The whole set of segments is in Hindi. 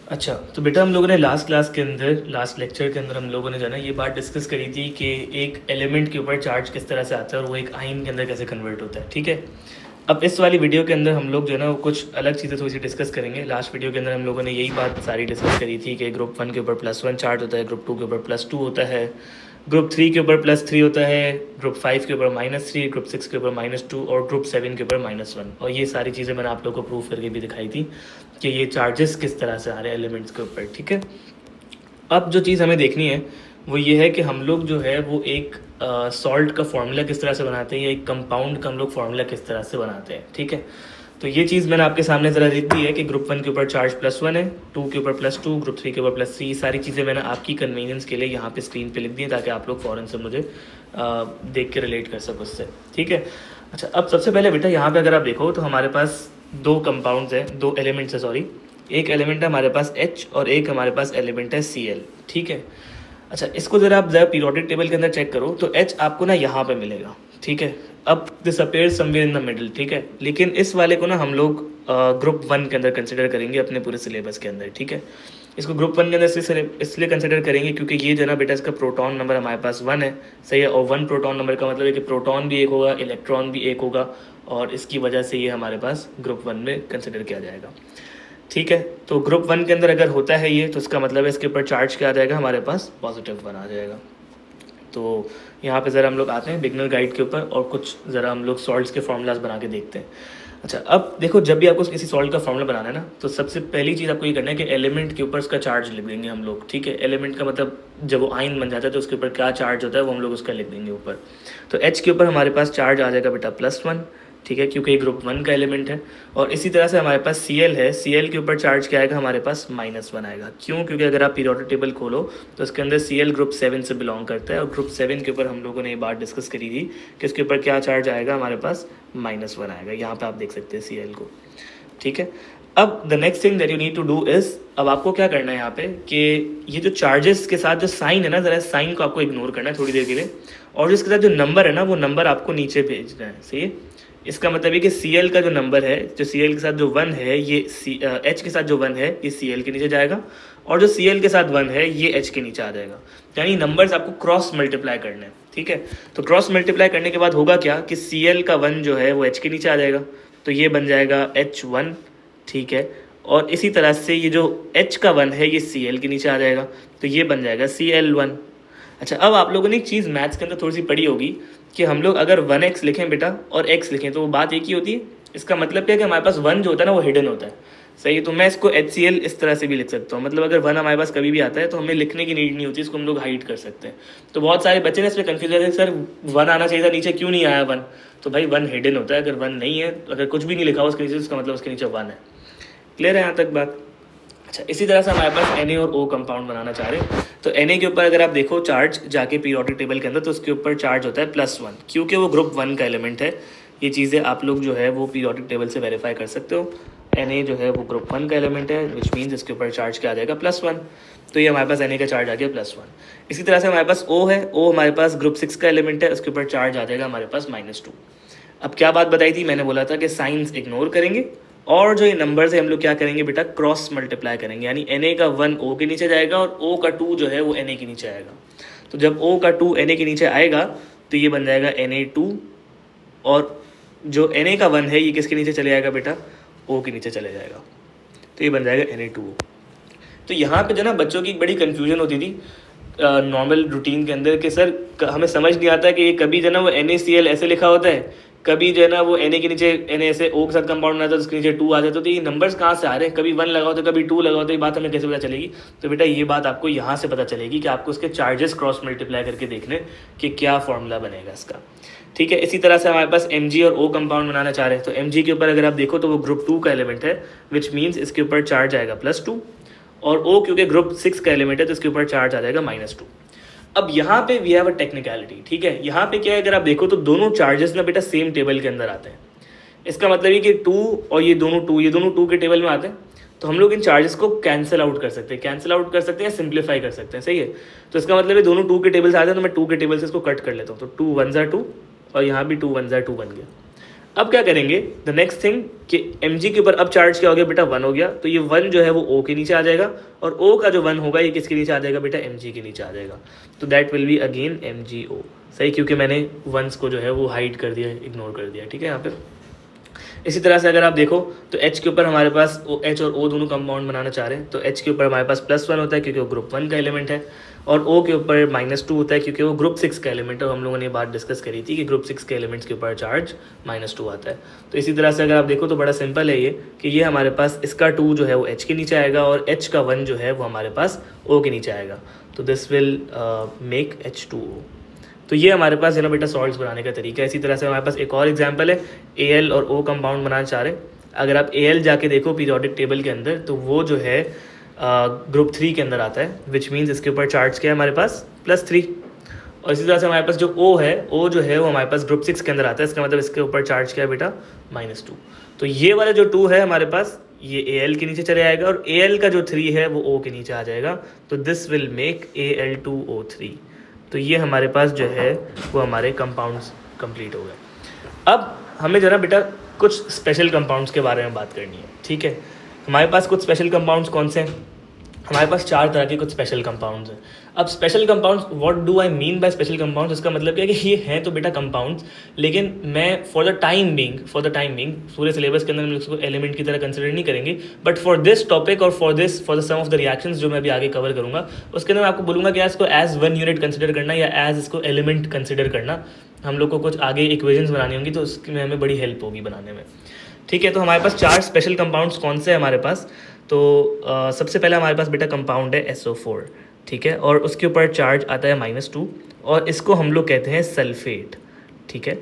अच्छा, तो बेटा हम लोगों ने लास्ट लेक्चर के अंदर हम लोगों ने जो है ना ये बात डिस्कस करी थी कि एक एलिमेंट के ऊपर चार्ज किस तरह से आता है और वो एक आयन के अंदर कैसे कन्वर्ट होता है, ठीक है। अब इस वाली वीडियो के अंदर हम लोग जो है ना वो कुछ अलग चीज़ें थोड़ी सी डिस्कस करेंगे। लास्ट वीडियो के अंदर हम लोगों ने यही बात सारी डिस्कस करी थी कि ग्रुप 1 के ऊपर +1 चार्ज होता है, ग्रुप 2 के ऊपर +2 होता है, ग्रुप 3 के ऊपर +3 होता है, ग्रुप 5 के ऊपर -3, ग्रुप 6 के ऊपर -2 और ग्रुप 7 के ऊपर -1। और ये सारी चीज़ें मैंने आप लोग को प्रूव करके भी दिखाई थी कि ये चार्जेस किस तरह से आ रहे हैं एलिमेंट्स के ऊपर, ठीक है। अब जो चीज़ हमें देखनी है वो ये है कि हम लोग जो है वो एक सॉल्ट का फार्मूला किस तरह से बनाते हैं या एक कंपाउंड का हम लोग फार्मूला किस तरह से बनाते हैं, ठीक है। तो ये चीज़ मैंने आपके सामने ज़रा लिख दी है कि ग्रुप 1 के ऊपर चार्ज +1 है, 2 के ऊपर +2, ग्रुप 3 के ऊपर +3। सारी चीज़ें मैंने आपकी कन्वीनियंस के लिए यहाँ पे स्क्रीन पे लिख दी है ताकि आप लोग फ़ौरन से मुझे देख के रिलेट कर सको उससे, ठीक है। अच्छा, अब सबसे पहले बेटा यहाँ पे अगर आप देखो तो हमारे पास दो कंपाउंड्स हैं, दो एलिमेंट्स है, सॉरी। एक एलिमेंट है हमारे पास H और एक हमारे पास एलिमेंट है Cl, ठीक है। अच्छा, इसको ज़रा आप ज़रा पीरियोडिक टेबल के अंदर चेक करो तो H आपको ना यहाँ पे मिलेगा, ठीक है। अब this appears somewhere in the middle, ठीक है। लेकिन इस वाले को ना हम लोग ग्रुप 1 के अंदर कंसिडर करेंगे अपने पूरे सिलेबस के अंदर, ठीक है। इसको ग्रुप 1 के अंदर इसलिए कंसिडर करेंगे क्योंकि ये जो है ना बेटा इसका प्रोटॉन नंबर हमारे पास 1 है, सही है। और 1 प्रोटॉन नंबर का मतलब है कि प्रोटॉन भी एक होगा, इलेक्ट्रॉन भी एक होगा, और इसकी वजह से ये हमारे पास ग्रुप 1 में कंसिडर किया जाएगा, ठीक है। तो ग्रुप 1 के अंदर अगर होता है ये तो इसका मतलब है इसके ऊपर चार्ज क्या आ जाएगा, हमारे पास +1 आ जाएगा। तो यहाँ पे ज़रा हम लोग आते हैं बिगनर गाइड के ऊपर और कुछ ज़रा हम लोग सॉल्ट्स के फार्मूलाज बना के देखते हैं। अच्छा, अब देखो जब भी आपको किसी सॉल्ट का फार्मूला बनाना है ना तो सबसे पहली चीज़ आपको ये करना है कि एलिमेंट के ऊपर उसका चार्ज लिख देंगे हम लोग, ठीक है। एलिमेंट का मतलब जब वो आयन बन जाता है तो उसके ऊपर क्या चार्ज होता है वो हम लोग उसका लिख देंगे ऊपर। तो H के ऊपर हमारे पास चार्ज आ जाएगा बेटा +1, ठीक है, क्योंकि ये ग्रुप 1 का एलिमेंट है। और इसी तरह से हमारे पास Cl है, Cl के ऊपर चार्ज क्या आएगा, हमारे पास -1 आएगा। क्यों? क्योंकि अगर आप पीरियोडिक टेबल खोलो तो उसके अंदर Cl ग्रुप 7 से बिलोंग करता है और ग्रुप 7 के ऊपर हम लोगों ने ये बात डिस्कस करी थी कि उसके ऊपर क्या चार्ज आएगा, हमारे पास -1 आएगा। यहाँ पर आप देख सकते हैं Cl को, ठीक है। अब the next thing that you need to do is, अब आपको क्या करना है यहाँ पे कि ये जो चार्जेस के साथ जो साइन है ना, ज़रा साइन को आपको इग्नोर करना है थोड़ी देर के लिए, और जो इसके साथ जो नंबर है ना वो नंबर आपको नीचे भेजना है, सही है। इसका मतलब है कि Cl का जो नंबर है, जो Cl के साथ जो 1 है ये H के साथ जो 1 है ये Cl के नीचे जाएगा, और जो Cl के साथ 1 है ये H के नीचे आ जाएगा। यानी नंबर्स आपको क्रॉस मल्टीप्लाई करने हैं, ठीक है। तो क्रॉस मल्टीप्लाई करने के बाद होगा क्या कि Cl का 1 जो है वो H के नीचे आ जाएगा, तो ये बन जाएगा H1, ठीक है। और इसी तरह से ये जो H का 1 है ये Cl के नीचे आ जाएगा, तो ये बन जाएगा Cl1। अच्छा, अब आप लोगों ने एक चीज़ मैथ्स के अंदर थोड़ी सी पढ़ी होगी कि हम लोग अगर 1x लिखें बेटा और x लिखें तो वो बात एक ही होती है। इसका मतलब क्या है कि हमारे पास 1 जो होता है ना वो हिडन होता है, सही है। तो मैं इसको HCl इस तरह से भी लिख सकता हूँ, मतलब अगर 1 हमारे पास कभी भी आता है तो हमें लिखने की नीड नहीं होती, इसको हम लोग हाइड कर सकते हैं। तो बहुत सारे बच्चे ना इसमें कन्फ्यूज रहते हैं, सर 1 आना चाहिए था, नीचे क्यों नहीं आया 1? तो भाई 1 हिडन होता है, अगर 1 नहीं है, अगर कुछ भी नहीं लिखा हो उसके नीचे, उसका मतलब उसके नीचे 1 है। क्लियर है यहाँ तक बात? अच्छा, इसी तरह से हमारे पास Na और O कंपाउंड बनाना चाह रहे हैं। तो Na के ऊपर अगर आप देखो चार्ज जाके पीरियोडिक टेबल के अंदर तो उसके ऊपर चार्ज होता है +1, क्योंकि वो ग्रुप 1 का एलिमेंट है। ये चीज़ें आप लोग जो है वो पीरियोडिक टेबल से वेरीफाई कर सकते हो। Na जो है वो ग्रुप 1 का एलिमेंट है, विच मीन्स इसके ऊपर चार्ज क्या आ जाएगा, +1। तो ये हमारे पास Na का चार्ज आ गया +1। इसी तरह से हमारे पास O है, O हमारे पास ग्रुप 6 का एलिमेंट है, उसके ऊपर चार्ज आ जाएगा हमारे पास -2। अब क्या बात बताई थी, मैंने बोला था कि साइंस इग्नोर करेंगे और जो ये नंबर्स है हम लोग क्या करेंगे बेटा, क्रॉस मल्टीप्लाई करेंगे। यानी Na का 1 O के नीचे जाएगा और O का 2 जो है वो Na के नीचे आएगा। तो जब O का 2 Na के नीचे आएगा तो ये बन जाएगा Na2, और जो Na का 1 है ये किसके नीचे चले जाएगा बेटा, O के नीचे चले जाएगा, तो ये बन जाएगा Na2O। तो यहाँ पे जो ना बच्चों की एक बड़ी कन्फ्यूजन होती थी नॉर्मल रूटीन के अंदर कि सर हमें समझ नहीं आता कि ये कभी जो है ना वो NaCl ऐसे लिखा होता है, कभी जो है ना वो Na के नीचे Na ऐसे O के साथ कंपाउंड बनाता है तो उसके नीचे 2 आ जाता है। तो ये नंबर्स कहाँ से आ रहे हैं, कभी 1 लगा होता है कभी 2 लगा होता है, ये बात हमें कैसे पता चलेगी? तो बेटा ये बात आपको यहाँ से पता चलेगी कि आपको उसके चार्जेस क्रॉस मल्टीप्लाई करके देखने कि क्या फॉर्मूला बनेगा इसका, ठीक है। इसी तरह से हमारे पास Mg और O कंपाउंड बनाना चाह रहे हैं। तो Mg के ऊपर अगर आप देखो तो वो ग्रुप 2 का एलिमेंट है, विच मीन्स इसके ऊपर चार्ज आएगा +2, और O क्योंकि ग्रुप 6 का एलिमेंट है तो इसके ऊपर चार्ज आ जाएगा -2। अब यहाँ पे वी हैव अ टेक्निकलिटी, ठीक है। यहाँ पे क्या है, अगर आप देखो तो दोनों चार्जेस ना बेटा सेम टेबल के अंदर आते हैं। इसका मतलब ये कि 2 और ये दोनों 2 के टेबल में आते हैं। तो हम लोग इन चार्जेस को कैंसिल आउट कर सकते हैं, सिंप्लीफाई कर सकते हैं, सही है। तो इसका मतलब है दोनों 2 के टेबल से आते हैं, तो मैं 2 के टेबल से इसको कट कर लेता हूँ। तो 2 1 2 और यहाँ भी 2 1 2 बन गया। अब क्या करेंगे, द नेक्स्ट थिंग कि Mg के ऊपर अब चार्ज क्या हो गया बेटा, 1 हो गया, तो ये 1 जो है वो O के नीचे आ जाएगा, और O का जो 1 होगा ये किसके नीचे आ जाएगा बेटा, Mg के नीचे आ जाएगा, तो that will be again MgO। सही, क्योंकि मैंने वंस को जो है वो हाइड कर दिया, इग्नोर कर दिया, ठीक है यहाँ पे। इसी तरह से अगर आप देखो तो H के ऊपर हमारे पास H और O दोनों कंपाउंड बनाना चाह रहे हैं, तो H के ऊपर हमारे पास +1 होता है क्योंकि वो ग्रुप 1 का एलिमेंट है, और O के ऊपर -2 होता है क्योंकि वो ग्रुप 6 का एलिमेंट है। हम लोगों ने ये बात डिस्कस करी थी कि ग्रुप 6 के एलिमेंट्स के ऊपर चार्ज -2 आता है। तो इसी तरह से अगर आप देखो तो बड़ा सिंपल है ये कि ये हमारे पास इसका 2 जो है वो H के नीचे आएगा, और H का 1 जो है वो हमारे पास O के नीचे आएगा, तो दिस विल मेक H2O। तो ये हमारे पास है ना बेटा सॉल्ट्स बनाने का तरीका है। इसी तरह से हमारे पास एक और एग्जांपल है, Al और O कंपाउंड बनाना चाह रहे हैं। अगर आप Al जाके देखो पीरियोडिक टेबल के अंदर, तो वो जो है ग्रुप 3 के अंदर आता है, विच मीन्स इसके ऊपर चार्ज क्या है हमारे पास, +3। और इसी तरह से हमारे पास जो O है, O जो है वो हमारे पास ग्रुप 6 के अंदर आता है, इसका मतलब इसके ऊपर चार्ज क्या है बेटा, -2। तो ये वाला जो 2 है हमारे पास, ये Al के नीचे चले आएगा, और Al का जो 3 है वो O के नीचे आ जाएगा, तो दिस विल मेक Al2O3। तो ये हमारे पास जो है वो हमारे कंपाउंड्स कंप्लीट हो गए। अब हमें जो ना बेटा कुछ स्पेशल कंपाउंड्स के बारे में बात करनी है, ठीक है। हमारे पास कुछ स्पेशल कंपाउंड्स कौन से हैं, हमारे पास 4 तरह के कुछ स्पेशल कंपाउंड्स हैं। अब special compounds, what do I mean by special compounds, इसका मतलब क्या है कि ये हैं तो बेटा कंपाउंड्स, लेकिन मैं फॉर द टाइम बिंग पूरे सिलेबस के अंदर हम इसको एलिमेंट की तरह कंसिडर नहीं करेंगे, बट फॉर दिस टॉपिक और for the some of the reactions जो मैं अभी आगे कवर करूँगा, उसके अंदर मैं आपको बोलूँगा कि इसको एज 1 यूनिट कंसिडर करना या एज इसको एलिमेंट कंसिडर करना। हम लोग को कुछ आगे इक्वेशंस बनानी होंगी तो उसमें हमें बड़ी हेल्प होगी बनाने में, ठीक है। तो हमारे पास 4 स्पेशल कंपाउंड्स कौन से हैं हमारे पास, तो सबसे पहले हमारे पास बेटा कंपाउंड है SO4, ठीक है, और उसके ऊपर चार्ज आता है -2, और इसको हम लोग कहते हैं सल्फेट, ठीक है।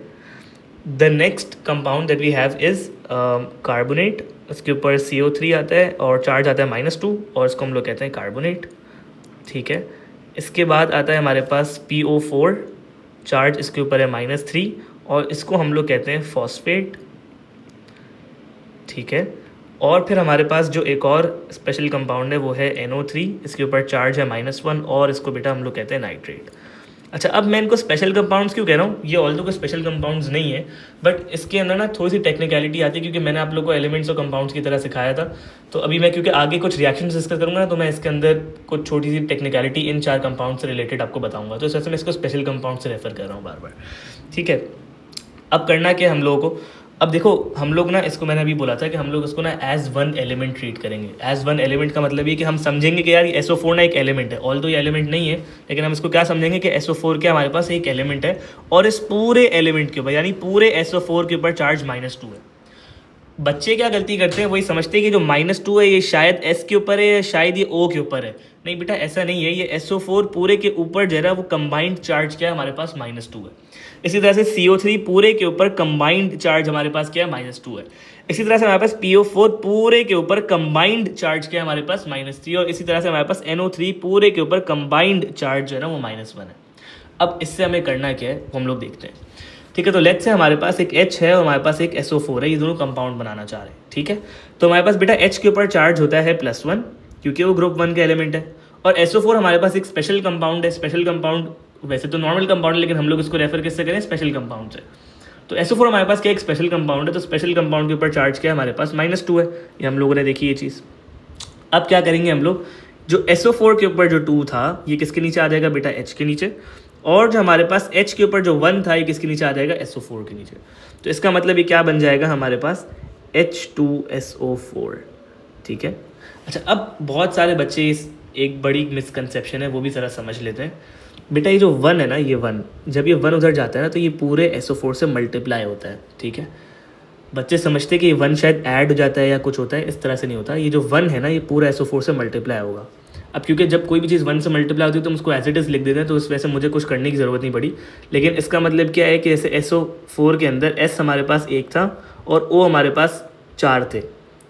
The next compound that we have is carbonate, उसके ऊपर CO3 आता है और चार्ज आता है -2, और इसको हम लोग कहते हैं कार्बोनेट, ठीक है। इसके बाद आता है हमारे पास PO4, चार्ज इसके ऊपर है -3, और इसको हम लोग कहते हैं फॉस्फेट, ठीक है। और फिर हमारे पास जो एक और स्पेशल कंपाउंड है वो है NO3, इसके ऊपर चार्ज है -1, और इसको बेटा हम लोग कहते हैं नाइट्रेट। अच्छा, अब मैं इनको स्पेशल कंपाउंड्स क्यों कह रहा हूँ, ये ऑल्दो कोई स्पेशल कंपाउंड्स नहीं है, बट इसके अंदर ना थोड़ी सी टेक्निकलिटी आती है, क्योंकि मैंने आप लोग को एलिमेंट्स और कंपाउंड्स की तरह सिखाया था। तो अभी मैं क्योंकि आगे कुछ रिएक्शंस डिस्कस करूँगा ना, तो मैं इसके अंदर कुछ छोटी सी टेक्निकलिटी इन 4 कंपाउंड से रिलेटेड आपको बताऊँगा, तो इस वजह से मैं इसको स्पेशल कंपाउंड से रेफर कर रहा हूँ बार बार, ठीक है। अब करना क्या हम लोगों को, अब देखो हम लोग ना इसको, मैंने अभी बोला था कि हम लोग इसको ना एज 1 एलिमेंट ट्रीट करेंगे। एज 1 एलिमेंट का मतलब ये कि हम समझेंगे कि यार ये SO4 ना एक एलिमेंट है, ऑल्दो ये एलिमेंट नहीं है, लेकिन हम इसको क्या समझेंगे कि SO4 क्या हमारे पास एक एलिमेंट है, और इस पूरे एलिमेंट के ऊपर यानी पूरे SO4 के ऊपर चार्ज -2 है। बच्चे क्या गलती करते हैं, वही समझते हैं कि जो -2 है ये शायद S के ऊपर है या शायद ये O के ऊपर है। नहीं बेटा, ऐसा नहीं है, ये SO4 पूरे के ऊपर जरा वो कंबाइंड चार्ज क्या है हमारे पास -2 है। इसी तरह से CO3 पूरे के ऊपर कंबाइंड चार्ज हमारे पास क्या है -2 है। इसी तरह से हमारे पास PO4 पूरे के ऊपर कंबाइंड चार्ज क्या है हमारे पास -3, और इसी तरह से हमारे पास NO3 पूरे के ऊपर कंबाइंड चार्ज जो है ना वो -1 है। अब इससे हमें करना क्या है वो हम लोग देखते हैं, ठीक है। तो लेट्स से हमारे पास एक H है और हमारे पास एक SO4 है, ये दोनों कंपाउंड बनाना चाह रहे हैं, ठीक है। तो हमारे पास बेटा H के ऊपर चार्ज होता है +1 क्योंकि वो ग्रुप 1 का एलिमेंट है, और SO4 हमारे पास एक स्पेशल कंपाउंड है। स्पेशल कंपाउंड वैसे तो नॉर्मल कंपाउंड है, लेकिन हम लोग इसको रेफर किससे करें, स्पेशल कंपाउंड से। तो SO4 हमारे पास क्या एक स्पेशल कंपाउंड है, तो स्पेशल कंपाउंड के ऊपर चार्ज क्या है हमारे पास -2 है, ये हम लोगों ने देखी ये चीज़। अब क्या करेंगे हम लोग, जो SO4 के ऊपर जो 2 था ये किसके नीचे आ जाएगा बेटा, H के नीचे, और जो हमारे पास H के ऊपर जो 1 था ये किसके नीचे आ जाएगा, SO4 के नीचे। तो इसका मतलब ये क्या बन जाएगा हमारे पास, H2SO4, ठीक है। अच्छा, अब बहुत सारे बच्चे इस एक बड़ी मिसकंसेप्शन है वो भी ज़रा समझ लेते हैं। बेटा ये जो 1 है ना, ये 1 जब ये 1 उधर जाता है ना तो ये पूरे SO4 से मल्टीप्लाई होता है, ठीक है। बच्चे समझते हैं कि ये 1 शायद ऐड हो जाता है या कुछ होता है, इस तरह से नहीं होता। ये जो 1 है ना ये पूरा SO4 से मल्टीप्लाई होगा। अब क्योंकि जब कोई भी चीज़ 1 से मल्टीप्लाई होती है तो हम उसको एज इट इज़ लिख देते हैं, तो इस वजह से मुझे कुछ करने की ज़रूरत नहीं पड़ी। लेकिन इसका मतलब क्या है कि जैसे SO4 के अंदर S हमारे पास 1 था और O हमारे पास 4 थे,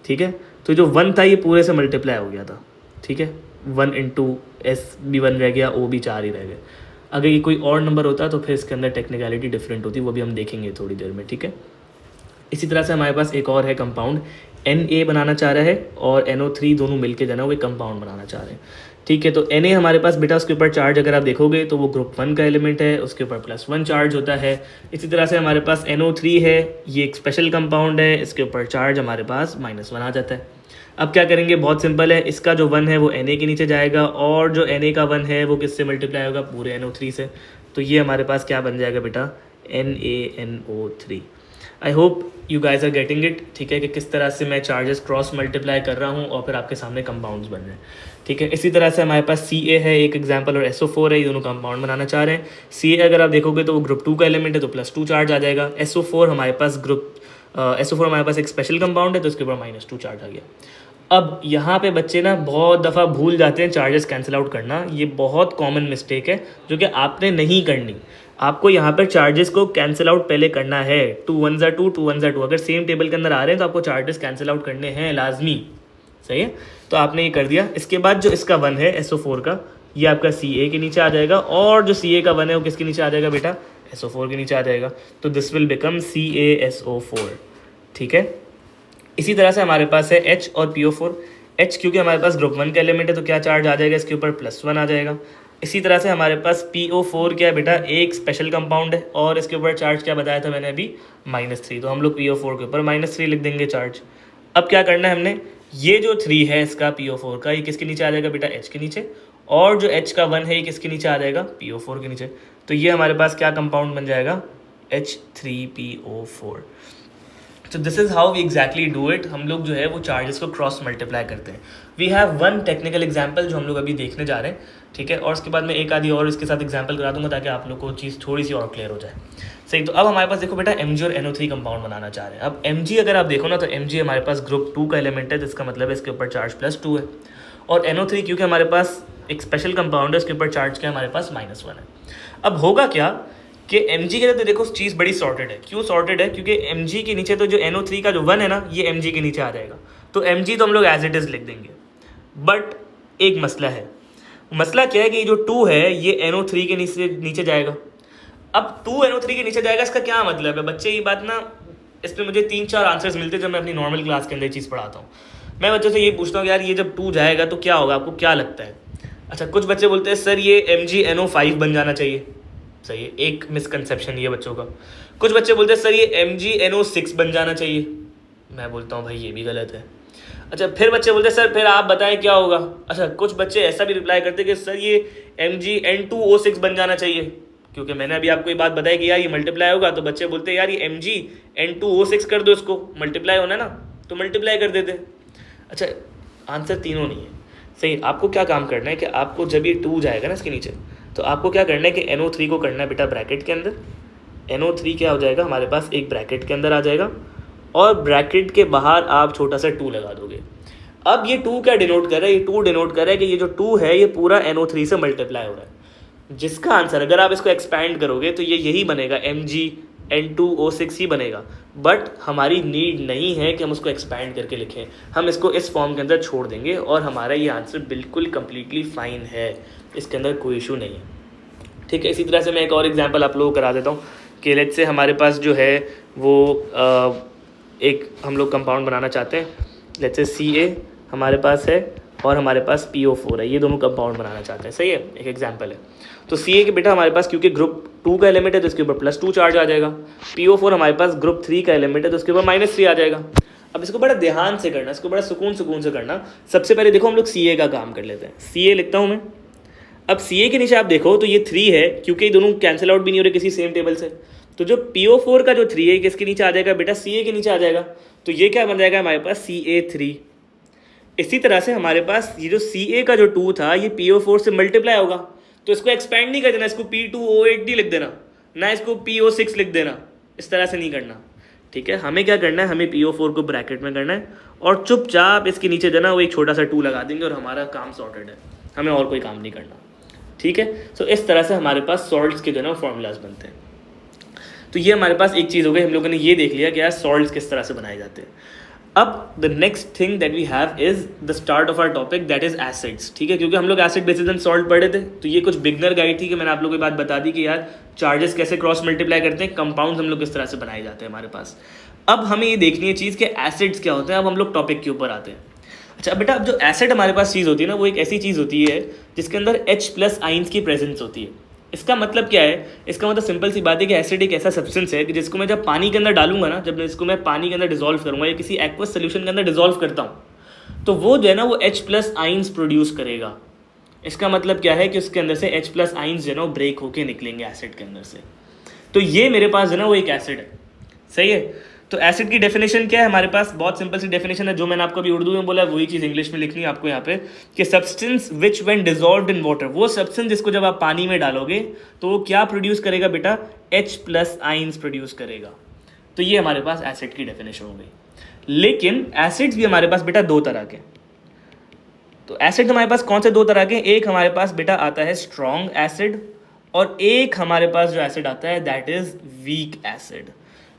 ठीक है। तो जो 1 था ये पूरे से मल्टीप्लाई हो गया था, ठीक है। 1 इंटू S भी 1 रह गया, O भी 4 ही रह गए। अगर ये कोई और नंबर होता तो फिर इसके अंदर टेक्निकलिटी डिफरेंट होती, वो भी हम देखेंगे थोड़ी देर में, ठीक है। इसी तरह से हमारे पास एक और है कंपाउंड, Na बनाना चाह रहा है और NO3 दोनों मिलके जो है वो एक कंपाउंड बनाना चाह रहे हैं, ठीक है। तो Na हमारे पास बेटा उसके ऊपर चार्ज अगर आप देखोगे तो वो ग्रुप 1 का एलिमेंट है, उसके ऊपर +1 चार्ज होता है। इसी तरह से हमारे पास NO3 है, ये एक स्पेशल कंपाउंड है, इसके ऊपर चार्ज हमारे पास -1 आ जाता है। अब क्या करेंगे, बहुत सिंपल है, इसका जो 1 है वो Na के नीचे जाएगा और जो Na का 1 है वो किससे मल्टीप्लाई होगा, पूरे NO3 से। तो ये हमारे पास क्या बन जाएगा बेटा, NaNO3। I hope you guys are getting it. ठीक है, कि किस तरह से मैं चार्जेस क्रॉस मल्टीप्लाई कर रहा हूँ और फिर आपके सामने कंपाउंड्स बन रहे हैं। ठीक है, इसी तरह से हमारे पास Ca है एक एग्जांपल और SO4 है, ये दोनों कंपाउंड बनाना चाह रहे हैं। Ca अगर आप देखोगे तो वो ग्रुप 2 का एलिमेंट है तो +2 चार्ज आ जाएगा। SO4 हमारे पास एक स्पेशल कंपाउंड है तो इसके ऊपर -2 चार्ज आ गया। अब यहाँ पे बच्चे ना बहुत दफ़ा भूल जाते हैं चार्जेस कैंसिल आउट करना, ये बहुत कॉमन मिस्टेक है जो कि आपने नहीं करनी। आपको यहाँ पर चार्जेस को कैंसिल आउट पहले करना है, 2 1 2 2 1 2, अगर सेम टेबल के अंदर आ रहे हैं तो आपको चार्जेस कैंसिल आउट करने हैं लाजमी। सही है, तो आपने ये कर दिया। इसके बाद जो इसका 1 है SO4 का, ये आपका Ca के नीचे आ जाएगा और जो Ca का 1 है वो किसके नीचे आ जाएगा बेटा, SO4 के नीचे आ जाएगा। तो दिस विल बिकम CaSO4। ठीक है, इसी तरह से हमारे पास है H और PO4। H क्योंकि हमारे पास ग्रुप 1 का एलिमेंट है तो क्या चार्ज आ जाएगा, इसके ऊपर +1 आ जाएगा। इसी तरह से हमारे पास PO4 क्या है बेटा, एक स्पेशल कंपाउंड है और इसके ऊपर चार्ज क्या बताया था मैंने अभी, -3। तो हम लोग PO4 के ऊपर -3 लिख देंगे चार्ज। अब क्या करना है हमने, ये जो 3 है इसका PO4 का, ये किसके नीचे आ जाएगा बेटा, H के नीचे, और जो H का 1 है ये किसके नीचे आ जाएगा, PO4 के नीचे। तो ये हमारे पास क्या कंपाउंड बन जाएगा, H3PO4। तो this is how we exactly do it. हम लोग जो है वो चार्जेस को क्रॉस मल्टीप्लाई करते हैं। We have one technical example जो हम लोग अभी देखने जा रहे हैं। ठीक है, और उसके बाद मैं एक आधी और इसके साथ एग्जाम्पल करा दूंगा ताकि आप लोग को चीज़ थोड़ी सी और क्लियर हो जाए। सही, तो अब हमारे पास देखो बेटा Mg और NO3 कंपाउंड बनाना चाह रहे हैं। अब Mg अगर आप देखो ना तो Mg हमारे पास ग्रुप 2 का एलिमेंट है, जिसका मतलब है इसके ऊपर चार्ज +2 है। और NO3 क्योंकि हमारे पास एक स्पेशल कंपाउंड है, इसके ऊपर चार्ज क्या हमारे पास -1 है। अब होगा क्या कि Mg के लिए तो देखो चीज़ बड़ी सॉर्टेड है। क्यों सॉर्टेड है, क्योंकि Mg के नीचे तो जो NO3 का जो 1 है ना, ये Mg के नीचे आ जाएगा। तो Mg तो हम लोग एज इट इज़ लिख देंगे। बट एक मसला है। मसला क्या है कि ये जो 2 है ये NO3 के नीचे जाएगा। अब 2 NO3 के नीचे जाएगा, इसका क्या मतलब है बच्चे, ये बात ना, इस पर मुझे 3-4 आंसर्स मिलते हैं जब मैं अपनी नॉर्मल क्लास के अंदर चीज़ पढ़ाता हूँ। मैं बच्चों से ये पूछता हूँ कि यार ये जब 2 जाएगा तो क्या होगा, आपको क्या लगता है। अच्छा, कुछ बच्चे बोलते हैं सर ये MgNO5 बन जाना चाहिए। सही है, एक मिसकंसेप्शन ये बच्चों का। कुछ बच्चे बोलते हैं सर ये MgNO6 बन जाना चाहिए। मैं बोलता हूँ भाई ये भी गलत है। अच्छा, फिर बच्चे बोलते हैं सर फिर आप बताएं क्या होगा। अच्छा, कुछ बच्चे ऐसा भी रिप्लाई करते हैं कि सर ये MgN2O6 बन जाना चाहिए, क्योंकि मैंने अभी आपको ये बात बताई कि यार ये मल्टीप्लाई होगा। तो बच्चे बोलते हैं यार ये MgN2O6 कर दो, इसको मल्टीप्लाई होना है ना तो मल्टीप्लाई कर देते। अच्छा, आंसर तीनों नहीं है। सही, आपको क्या काम करना है कि आपको जब ये 2 जाएगा ना इसके नीचे, तो आपको क्या करना है कि NO3 को करना है बेटा ब्रैकेट के अंदर। NO3 क्या हो जाएगा हमारे पास, एक ब्रैकेट के अंदर आ जाएगा और ब्रैकेट के बाहर आप छोटा सा 2 लगा दोगे। अब ये 2 क्या डिनोट कर रहा है, ये 2 डिनोट कर रहा है कि ये जो 2 है ये पूरा NO3 से मल्टीप्लाई हो रहा है, जिसका आंसर अगर आप इसको एक्सपैंड करोगे तो ये यही बनेगा, MgN2O6 ही बनेगा। बट हमारी नीड नहीं है कि हम उसको एक्सपैंड करके लिखें, हम इसको इस फॉर्म के अंदर छोड़ देंगे और हमारा ये आंसर बिल्कुल कम्प्लीटली फाइन है, इसके अंदर कोई इशू नहीं है। ठीक है, इसी तरह से मैं एक और एग्जांपल आप लोगों को करा देता हूँ कि लेट्स से हमारे पास जो है वो एक हम लोग कंपाउंड बनाना चाहते हैं। लेट्स से Ca हमारे पास है और हमारे पास PO4 है, ये दोनों कंपाउंड बनाना चाहते हैं। सही है, एक एग्जांपल है। तो Ca के बेटा हमारे पास क्योंकि ग्रुप 2 का एलिमेंट है तो इसके ऊपर +2 चार्ज आ जाएगा। PO4 हमारे पास ग्रुप 3 का एलिमेंट है तो इसके ऊपर -3 आ जाएगा। अब इसको बड़ा ध्यान से करना, इसको बड़ा सुकून से करना। सबसे पहले देखो हम लोग Ca का काम कर लेते हैं। Ca लिखता हूँ मैं। अब Ca के नीचे आप देखो तो ये 3 है, क्योंकि ये दोनों कैंसिल आउट भी नहीं हो रहे किसी सेम टेबल से। तो जो PO4 का जो 3 है किसके नीचे आ जाएगा बेटा, Ca के नीचे आ जाएगा। तो ये क्या बन जाएगा हमारे पास, Ca3। इसी तरह से हमारे पास ये जो Ca का जो 2 था ये PO4 से मल्टीप्लाई होगा, तो इसको एक्सपैंड नहीं कर देना, इसको P2O8 लिख देना, ना इसको PO6 लिख देना, इस तरह से नहीं करना। ठीक है, हमें क्या करना है, हमें PO4 को ब्रैकेट में करना है और चुपचाप इसके नीचे जो ना वो एक छोटा सा 2 लगा देंगे और हमारा काम सॉर्टेड है, हमें और कोई काम नहीं करना। ठीक है, तो इस तरह से हमारे पास सॉल्ट्स के जो ना फॉर्मूलाज बनते हैं। तो ये हमारे पास एक चीज़ हो गई, हम लोगों ने ये देख लिया कि यार सॉल्ट्स किस तरह से बनाए जाते हैं। अब the next thing that we have is the start of our topic, that is acids. ठीक है, क्योंकि हम लोग एसिड बेसिस एंड सॉल्ट पढ़े थे, तो ये कुछ बिगनर गाइड थी कि मैंने आप लोगों को बात बता दी कि यार चार्जेस कैसे क्रॉस मल्टीप्लाई करते हैं, कंपाउंड्स हम लोग किस तरह से बनाए जाते हैं हमारे पास। अब हमें ये देखनी है चीज़ कि एसिड्स क्या होते हैं। अब हम लोग टॉपिक के ऊपर आते हैं। अच्छा बेटा, अब जो एसिड हमारे पास चीज़ होती है ना, वो एक ऐसी चीज़ होती है जिसके अंदर H+ आइंस की प्रेजेंस होती है। इसका मतलब क्या है? इसका मतलब सिंपल सी बात है कि एसिड एक ऐसा सब्सटेंस है कि जिसको मैं जब पानी के अंदर डालूंगा ना, जब इसको मैं पानी के अंदर डिजोल्व करूंगा या किसी एक्वस सोल्यूशन के अंदर डिजोल्व करता हूँ, तो वो जो है ना वो H+ आइंस प्रोड्यूस करेगा। इसका मतलब क्या है कि उसके अंदर से H+ आइंस जो है ना वो ब्रेक होके निकलेंगे एसिड के अंदर से। तो ये मेरे पास जो है ना वो एक एसिड है, सही है। तो एसिड की डेफिनेशन क्या है हमारे पास? बहुत सिंपल सी डेफिनेशन है, जो मैंने आपको अभी उर्दू में बोला वही चीज़ इंग्लिश में लिखनी है आपको यहाँ पे, कि substance which when dissolved in water, वो सब्सटेंस जिसको जब आप पानी में डालोगे तो वो क्या प्रोड्यूस करेगा बेटा? H+ आइंस प्रोड्यूस करेगा। तो ये हमारे पास एसिड की डेफिनेशन हो गई। लेकिन एसिड्स भी हमारे पास बेटा दो तरह के। तो एसिड हमारे पास कौन से दो तरह के? एक हमारे पास बेटा आता है स्ट्रॉन्ग एसिड, और एक हमारे पास जो एसिड आता है दैट इज वीक एसिड।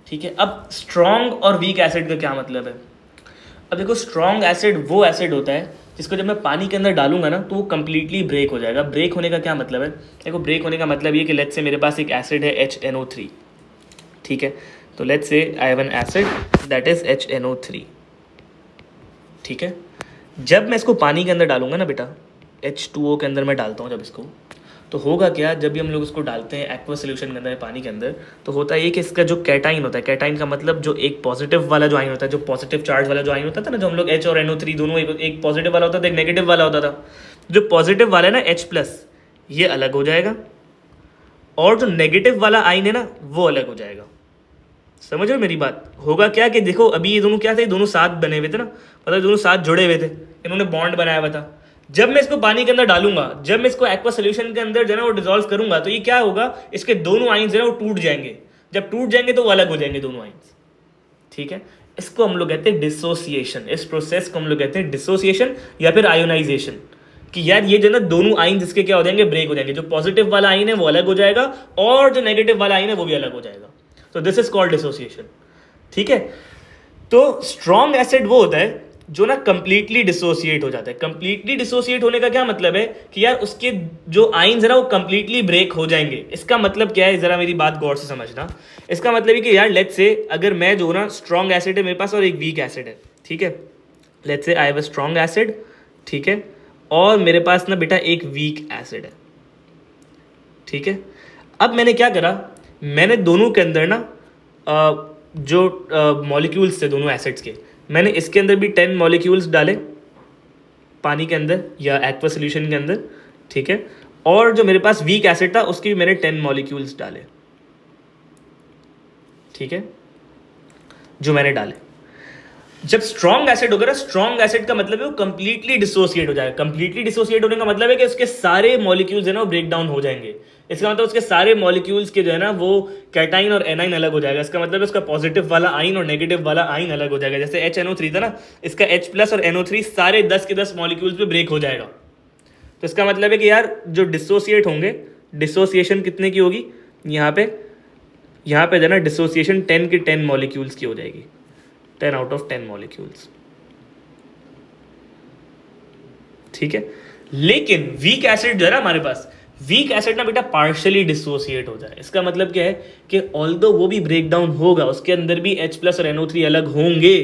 ठीक है, अब स्ट्रॉन्ग और वीक एसिड का क्या मतलब है? अब देखो, स्ट्रॉन्ग एसिड वो एसिड होता है जिसको जब मैं पानी के अंदर डालूंगा ना तो वो कंप्लीटली ब्रेक हो जाएगा। ब्रेक होने का क्या मतलब है? देखो, ब्रेक होने का मतलब ये कि लेट्स से मेरे पास एक एसिड है HNO3, ठीक है। तो let's say I have an acid that is HNO3, ठीक है। जब मैं इसको पानी के अंदर डालूंगा ना बेटा, H2O के अंदर मैं डालता हूँ जब इसको, तो होगा क्या? जब भी हम लोग उसको डालते हैं एक्वस सोल्यूशन के अंदर, पानी के अंदर, तो होता है ये कि इसका जो कैटाइन होता है, कैटाइन का मतलब जो एक पॉजिटिव वाला जो आइन होता है, जो पॉजिटिव चार्ज वाला जो आइन होता था ना, जो हम लोग H और NO3 दोनों, एक पॉजिटिव वाला होता था, एक नेगेटिव वाला होता था। जो पॉजिटिव वाला है ना H+, ये अलग हो जाएगा, और जो नेगेटिव वाला आइन है ना वो अलग हो जाएगा। समझ रहे हो मेरी बात? होगा क्या कि देखो, अभी ये दोनों क्या थे? दोनों साथ बने हुए थे ना, मतलब दोनों साथ जुड़े हुए थे, इन्होंने बॉन्ड बनाया हुआ था। जब मैं इसको पानी के अंदर डालूंगा, जब मैं इसको एक्वा सोल्यूशन के अंदर जो है ना वो डिसॉल्व करूंगा, तो ये क्या होगा? इसके दोनों आइंस जो है वो टूट जाएंगे। जब टूट जाएंगे तो वो अलग हो जाएंगे दोनों आइंस, ठीक है। इसको हम लोग कहते हैं डिसोसिएशन। इस प्रोसेस को हम लोग कहते हैं डिसोसिएशन या फिर आयोनाइजेशन, कि यार ये जो ना दोनों आइन जिसके क्या हो जाएंगे? ब्रेक हो जाएंगे। जो पॉजिटिव वाला आइन है वो अलग हो जाएगा, और जो नेगेटिव वाला आइन है वो भी अलग हो जाएगा। तो दिस इज कॉल्ड डिसोसिएशन, ठीक है। तो स्ट्रॉन्ग एसिड वो होता है जो ना कंप्लीटली डिसोसिएट हो जाता है। कंप्लीटली डिसोसिएट होने का क्या मतलब है? कि यार उसके जो आइंस है ना वो कंप्लीटली ब्रेक हो जाएंगे। इसका मतलब क्या है? जरा मेरी बात गौर से समझना। इसका मतलब है कि यार लेट्स से अगर मैं जो ना स्ट्रॉन्ग एसिड है मेरे पास और एक वीक एसिड है, ठीक है। Let's say I have a strong acid, ठीक है, और मेरे पास ना बेटा एक वीक एसिड है, ठीक है। अब मैंने क्या करा? मैंने दोनों के अंदर ना जो मॉलिक्यूल्स थे दोनों एसिड्स के, मैंने इसके अंदर भी 10 मॉलिक्यूल्स डाले पानी के अंदर या एक्वा सोल्यूशन के अंदर, ठीक है। और जो मेरे पास वीक एसिड था उसके भी मैंने 10 मॉलिक्यूल्स डाले, ठीक है, जो मैंने डाले। जब स्ट्रॉन्ग एसिड होगा ना, स्ट्रॉन्ग एसिड का मतलब है वो कंप्लीटली डिसोसिएट हो जाएगा। कंप्लीटली डिसोसिएट होने का मतलब है कि उसके सारे मॉलिक्यूल्स है ना वो ब्रेक डाउन हो जाएंगे। इसका मतलब उसके सारे मॉलिक्यूल्स के जो है ना वो कैटाइन और एनाइन अलग हो जाएगा। इसका मतलब उसका पॉजिटिव वाला आइन और नेगेटिव वाला आइन अलग हो जाएगा। जैसे HNO3 था ना, इसका H+ और NO3 सारे 10 के 10 मॉलिक्यूल्स पे ब्रेक हो जाएगा। तो इसका मतलब है कि यार जो डिसोसिएट होंगे, डिसोसिएशन कितने की होगी? यहाँ पे जो है ना डिसोसिएशन 10 के 10 मॉलिक्यूल्स की हो जाएगी, 10 आउट ऑफ 10 मॉलिक्यूल्स, ठीक है। लेकिन वीक एसिड जो है ना हमारे पास, वीक एसिड ना बेटा पार्शियली डिसोसिएट हो जाए। इसका मतलब क्या है कि ऑल्दो वो भी ब्रेक डाउन होगा, उसके अंदर भी H+ और NO3 अलग होंगे,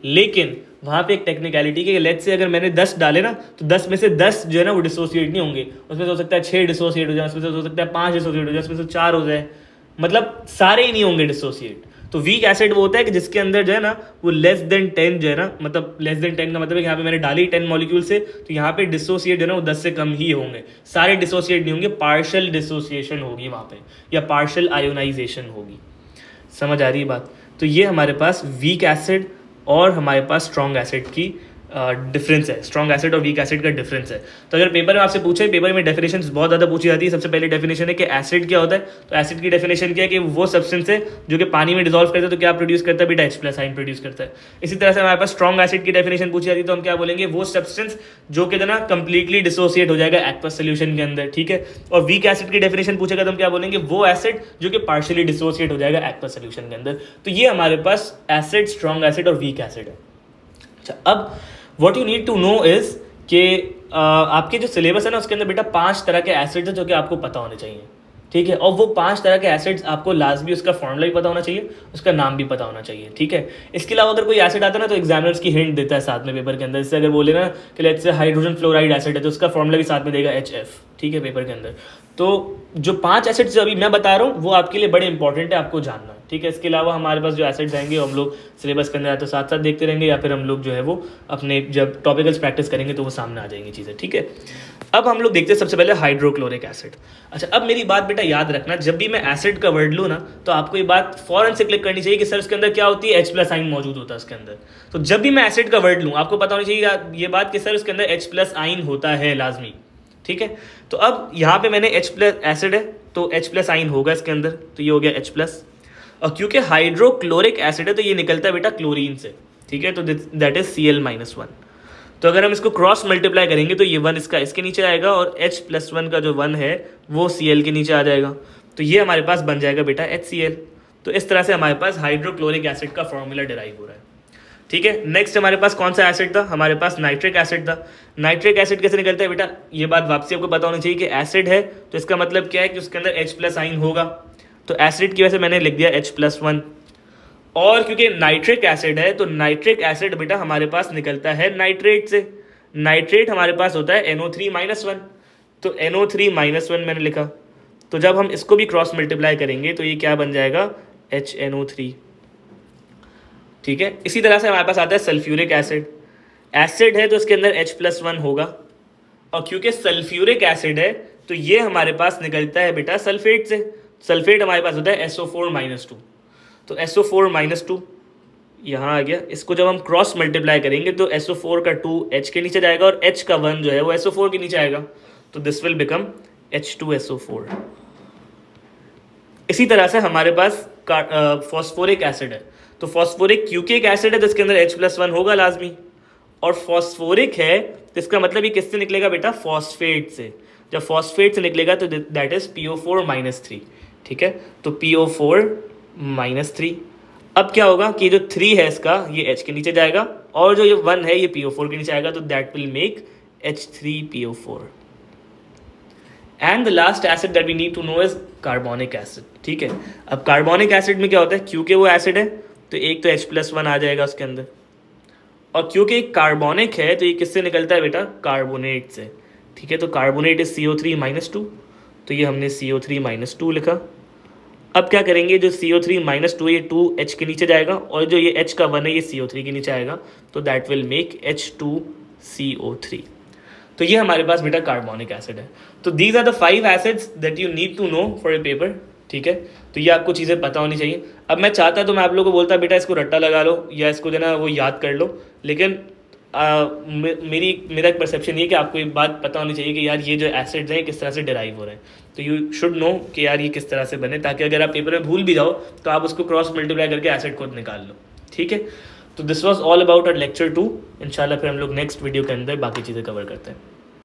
लेकिन वहां पे एक टेक्निकलिटी कि लेट्स से अगर मैंने 10 डाले ना, तो 10 में से 10 जो है ना वो डिसोसिएट नहीं होंगे। उसमें से हो सकता है 6 डिसोसिएट हो जाए, उसमें से हो सकता है 5 डिसोसिएट हो जाए, उसमें से 4 हो जाए, मतलब सारे ही नहीं होंगे डिसोसिएट। तो वीक एसिड वो होता है कि जिसके अंदर जो है ना वो लेस देन 10 जो है ना, मतलब लेस देन 10 का मतलब है कि यहाँ पे मैंने डाली 10 मॉलिक्यूल से, तो यहाँ पे डिसोसिएट जो है ना वो 10 से कम ही होंगे। सारे डिसोसिएट नहीं होंगे, पार्शियल डिसोसिएशन होगी वहाँ पे, या पार्शियल आयोनाइजेशन होगी। समझ आ रही है बात? तो ये हमारे पास वीक एसिड और हमारे पास स्ट्रॉन्ग एसिड की डिफरेंस है। स्ट्रॉन्ग एसिड और वीक एसिड का डिफरेंस है। तो अगर पेपर में आपसे पूछे, पेपर में डेफिनेशन बहुत ज़्यादा पूछी जाती है। सबसे पहले डेफिनेशन है कि एसिड क्या होता है। तो एसिड की डेफिनेशन क्या है कि वो सब्सटेंस है जो कि पानी में डिसॉल्व करता है, तो क्या प्रोड्यूस करता है बेटा? H+ आइन प्रोड्यूस करता है। इसी तरह से हमारे पास स्ट्रॉन्ग एसिड की डेफिनेशन पूछी जाती है, तो हम क्या बोलेंगे? वो सब्सटेंस जो कि ना कंप्लीटली डिसोसिएट हो जाएगा एक्वस सोल्यूशन के अंदर, ठीक है। और वीक एसिड की डेफिनेशन पूछेगा तो हम क्या बोलेंगे? वो एसिड जो कि पार्शियली डिसोसिएट हो जाएगा एक्वस सोल्यूशन के अंदर। तो ये हमारे पास एसिड, स्ट्रॉन्ग एसिड और वीक एसिड है। अच्छा, अब what you need to know is कि आपके जो सिलेबस है ना उसके अंदर बेटा 5 तरह के एसिड है जो कि आपको पता होने चाहिए। ठीक है। और वो 5 तरह के एसिड्स आपको लाजमी उसका फॉर्मूला भी पता होना चाहिए, उसका नाम भी पता होना चाहिए, ठीक है। इसके अलावा अगर कोई एसिड आता है ना तो एग्जामिनर्स की हिंट देता है साथ में पेपर के अंदर। जैसे अगर बोले ना कि let's say hydrogen fluoride acid है तो उसका फॉर्मूला भी साथ में देगा HF, ठीक है, पेपर के अंदर। तो जो 5 एसिड्स जो अभी मैं बता रहा हूँ वो आपके लिए बड़े इंपॉर्टेंट है, आपको जानना, ठीक है। इसके अलावा हमारे पास जो एसिड्स आएंगे हम लोग सिलेबस के अंदर या तो साथ साथ देखते रहेंगे या फिर हम लोग जो है वो अपने जब टॉपिकल्स प्रैक्टिस करेंगे तो वो सामने आ जाएंगी चीज़ें, ठीक है। अब हम लोग देखते हैं सबसे पहले हाइड्रोक्लोरिक एसिड। अच्छा, अब मेरी बात बेटा याद रखना, जब भी मैं एसिड का वर्ड लूँ ना तो आपको ये बात फौरन से क्लिक करनी चाहिए कि सर उसके अंदर क्या होती है, H+ आइन मौजूद होता है उसके अंदर। तो जब भी मैं एसिड का वर्ड लूँ आपको पता होनी चाहिए ये बात कि सर उसके अंदर H+ आइन होता है लाजमी, ठीक है। तो अब यहाँ पे मैंने H+ एसिड है तो H+ आइन होगा इसके अंदर, तो ये हो गया H+। और क्योंकि हाइड्रोक्लोरिक एसिड है तो ये निकलता है बेटा क्लोरीन से, ठीक है, तो दैट इज Cl-1। तो अगर हम इसको क्रॉस मल्टीप्लाई करेंगे तो ये 1 इसका इसके नीचे आएगा और H+1 का जो 1 है वो Cl के नीचे आ जाएगा, तो ये हमारे पास बन जाएगा बेटा HCl। तो इस तरह से हमारे पास हाइड्रोक्लोरिक एसिड का फॉर्मूला डिराइव हो रहा है, ठीक है। नेक्स्ट हमारे पास कौन सा एसिड था, हमारे पास नाइट्रिक एसिड था। नाइट्रिक एसिड कैसे निकलता है बेटा, ये बात वापसी आपको पता होनी चाहिए कि एसिड है तो इसका मतलब क्या है कि उसके अंदर H+ आइन होगा, तो एसिड की वजह से मैंने लिख दिया H+1। और क्योंकि नाइट्रिक एसिड है तो नाइट्रिक एसिड बेटा हमारे पास निकलता है नाइट्रेट से। नाइट्रेट हमारे पास होता है NO3-1, तो NO3-1 मैंने लिखा। तो जब हम इसको भी क्रॉस मल्टीप्लाई करेंगे तो ये क्या बन जाएगा, HNO3, ठीक है। इसी तरह से हमारे पास आता है सल्फ्यूरिक एसिड। एसिड है तो इसके अंदर H+1 होगा, और क्योंकि सल्फ्यूरिक एसिड है तो ये हमारे पास निकलता है बेटा सल्फेट से। सल्फेट हमारे पास होता है SO4-2, तो SO4-2 यहाँ आ गया। इसको जब हम क्रॉस मल्टीप्लाई करेंगे तो SO4 का 2 H के नीचे जाएगा और H का 1 जो है वो SO4 के नीचे आएगा, तो दिस विल बिकम H2SO4। इसी तरह से हमारे पास फॉस्फोरिक एसिड है, तो फॉस्फोरिक क्योंकि एक एसिड है तो इसके अंदर H+1 होगा लाजमी, और फॉस्फोरिक है तो इसका मतलब ये किससे निकलेगा बेटा, फॉस्फेट से। जब फॉस्फेट से निकलेगा तो दैट इज PO4-3, ठीक है, तो PO4-3। अब क्या होगा कि जो 3 है इसका ये H के नीचे जाएगा और जो ये 1 है ये PO4 के नीचे आएगा, तो that will make H3PO4। And the last acid that we need to know is carbonic acid, ठीक है। अब कार्बोनिक एसिड में क्या होता है, क्योंकि वो एसिड है तो एक तो H+1 आ जाएगा उसके अंदर, और क्योंकि कार्बोनिक है तो ये किससे निकलता है बेटा, कार्बोनेट से, ठीक है। तो कार्बोनेट इज CO3-2, तो ये हमने CO3-2 लिखा। अब क्या करेंगे, जो CO3-2 ये 2 H के नीचे जाएगा और जो ये H का 1 है ये CO3 के नीचे आएगा, तो दैट विल मेक H2CO3। तो ये हमारे पास बेटा कार्बोनिक एसिड है। तो these are the 5 acids that you need to know for a paper, ठीक है। तो ये आपको चीज़ें पता होनी चाहिए। अब मैं चाहता तो मैं आप लोगों को बोलता बेटा इसको रट्टा लगा लो या इसको जो ना वो याद कर लो, लेकिन मेरा एक परसेप्शन ये कि आपको एक बात पता होनी चाहिए कि यार ये जो एसिड्स हैं किस तरह से डिराइव हो रहे हैं, तो यू शुड नो कि यार ये किस तरह से बने, ताकि अगर आप पेपर में भूल भी जाओ तो आप उसको क्रॉस मल्टीप्लाई करके एसिड खुद निकाल लो, ठीक है। तो this was all about our lecture 2। इंशाल्लाह फिर हम लोग नेक्स्ट वीडियो के अंदर बाकी चीज़ें कवर करते हैं।